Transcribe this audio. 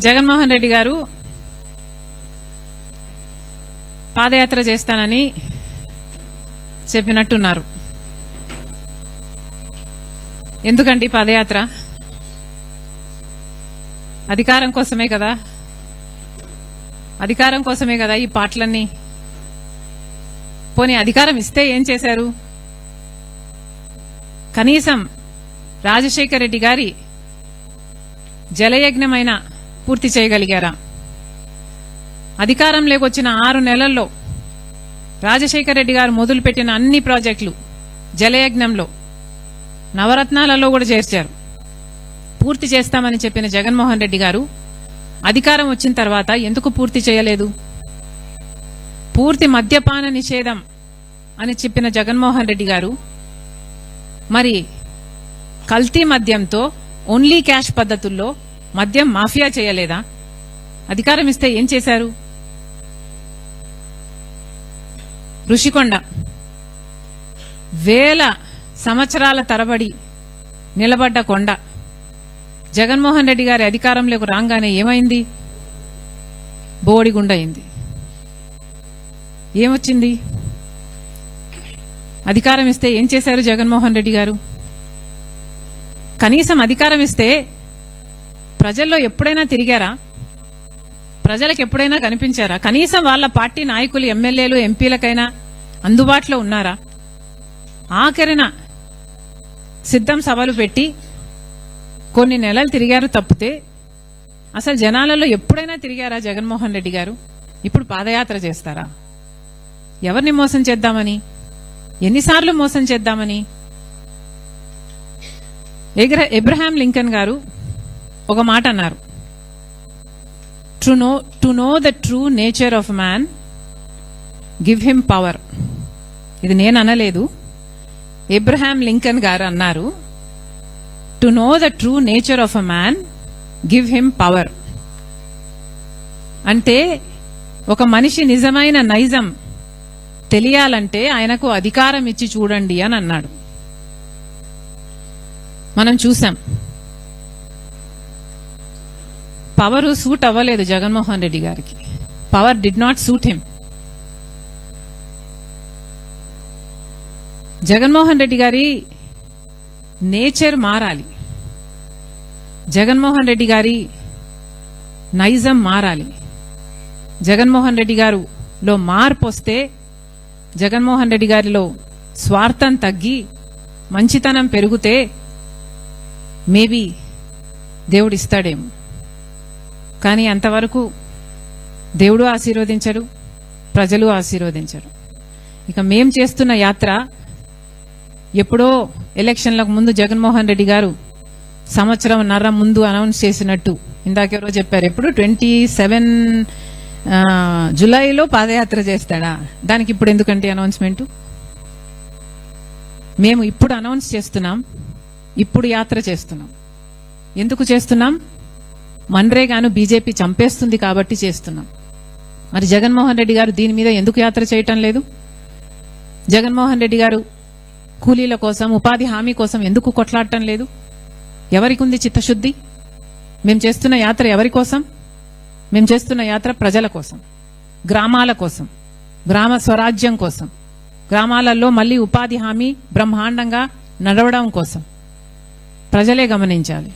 జగన్మోహన్ రెడ్డి గారు పాదయాత్ర చేస్తానని చెప్పినట్టున్నారు. ఎందుకండి పాదయాత్ర? అధికారం కోసమే కదా, అధికారం కోసమే కదా ఈ పాటలన్నీ. పోనీ అధికారం ఇస్తే ఏం చేశారు? కనీసం రాజశేఖర రెడ్డి గారి జలయజ్ఞమైనా పూర్తి చేయగలిగారా? అధికారం లేకొచ్చిన 6 నెలల్లో రాజశేఖర రెడ్డి గారు మొదలుపెట్టిన అన్ని ప్రాజెక్టులు జలయజ్ఞంలో నవరత్నాలలో కూడా చేర్చారు. పూర్తి చేస్తామని చెప్పిన జగన్మోహన్ రెడ్డి గారు అధికారం వచ్చిన తర్వాత ఎందుకు పూర్తి చేయలేదు? పూర్తి మద్యపాన నిషేధం అని చెప్పిన జగన్మోహన్ రెడ్డి గారు మరి కల్తీ మద్యంతో ఓన్లీ క్యాష్ పద్ధతుల్లో మద్యం మాఫియా చేయలేదా? అధికారం ఇస్తే ఏం చేశారు? ఋషికొండ వేల సంవత్సరాల తరబడి నిలబడ్డ కొండ జగన్మోహన్ రెడ్డి గారి అధికారంలోకి రాగానే ఏమైంది? బోడిగుండయింది. ఏమొచ్చింది? అధికారం ఇస్తే ఏం చేశారు జగన్మోహన్ రెడ్డి గారు? కనీసం అధికారం ఇస్తే ప్రజల్లో ఎప్పుడైనా తిరిగారా? ప్రజలకు ఎప్పుడైనా కనిపించారా? కనీసం వాళ్ళ పార్టీ నాయకులు, ఎమ్మెల్యేలు, ఎంపీలకైనా అందుబాటులో ఉన్నారా? ఆఖరిన సిద్ధం సభలు పెట్టి కొన్ని నెలలు తిరిగారు తప్పితే అసలు జనాలలో ఎప్పుడైనా తిరిగారా జగన్మోహన్ రెడ్డి గారు? ఇప్పుడు పాదయాత్ర చేస్తారా? ఎవరిని మోసం చేద్దామని? ఎన్నిసార్లు మోసం చేద్దామని? అబ్రహాం లింకన్ గారు ఒక మాట అన్నారు, to know the true nature of man give him power. ఇది నేను అనలేదు, అబ్రహాం లింకన్ గారు అన్నారు. To know the true nature of a man give him power. అంటే ఒక మనిషి నిజమైన నైజం తెలియాలంటే ఆయనకు అధికారం ఇచ్చి చూడండి అని అన్నాడు. మనం చూసాం, పవర్ సూట్ అవ్వలేదు జగన్మోహన్ రెడ్డి గారికి. Power did not suit him. Jaganmohan Reddy గారి నేచర్ మారాలి, జగన్మోహన్ రెడ్డి గారి నైజం మారాలి. జగన్మోహన్ రెడ్డి గారిలో మార్పు వస్తే, జగన్మోహన్ రెడ్డి గారిలో స్వార్థం తగ్గి మంచితనం పెరిగితే మేబీ దేవుడిస్తాడేమో. కానీ అంతవరకు దేవుడు ఆశీర్వదించడు, ప్రజలు ఆశీర్వదించరు. ఇక మేం చేస్తున్న యాత్ర ఎప్పుడో ఎలక్షన్లకు ముందు జగన్మోహన్ రెడ్డి గారు సంవత్సరంన్నర ముందు అనౌన్స్ చేసినట్టు, ఇందాకెవరో చెప్పారు, ఎప్పుడు 27 జులైలో పాదయాత్ర చేస్తాడా? దానికి ఇప్పుడు ఎందుకంటే అనౌన్స్మెంటు? మేము ఇప్పుడు అనౌన్స్ చేస్తున్నాం, ఇప్పుడు యాత్ర చేస్తున్నాం. ఎందుకు చేస్తున్నాం? మన్రేగాను బీజేపీ చంపేస్తుంది కాబట్టి చేస్తున్నాం. మరి జగన్మోహన్ రెడ్డి గారు దీని మీద ఎందుకు యాత్ర చేయటం లేదు? జగన్మోహన్ రెడ్డి గారు కూలీల కోసం, ఉపాధి హామీ కోసం ఎందుకు కొట్లాడటం లేదు? ఎవరికి ఉంది చిత్తశుద్ధి? మేము చేస్తున్న యాత్ర ఎవరి కోసం? మేము చేస్తున్న యాత్ర ప్రజల కోసం, గ్రామాల కోసం, గ్రామ స్వరాజ్యం కోసం, గ్రామాలలో మళ్లీ ఉపాధి హామీ బ్రహ్మాండంగా నడవడం కోసం. ప్రజలే గమనించాలి.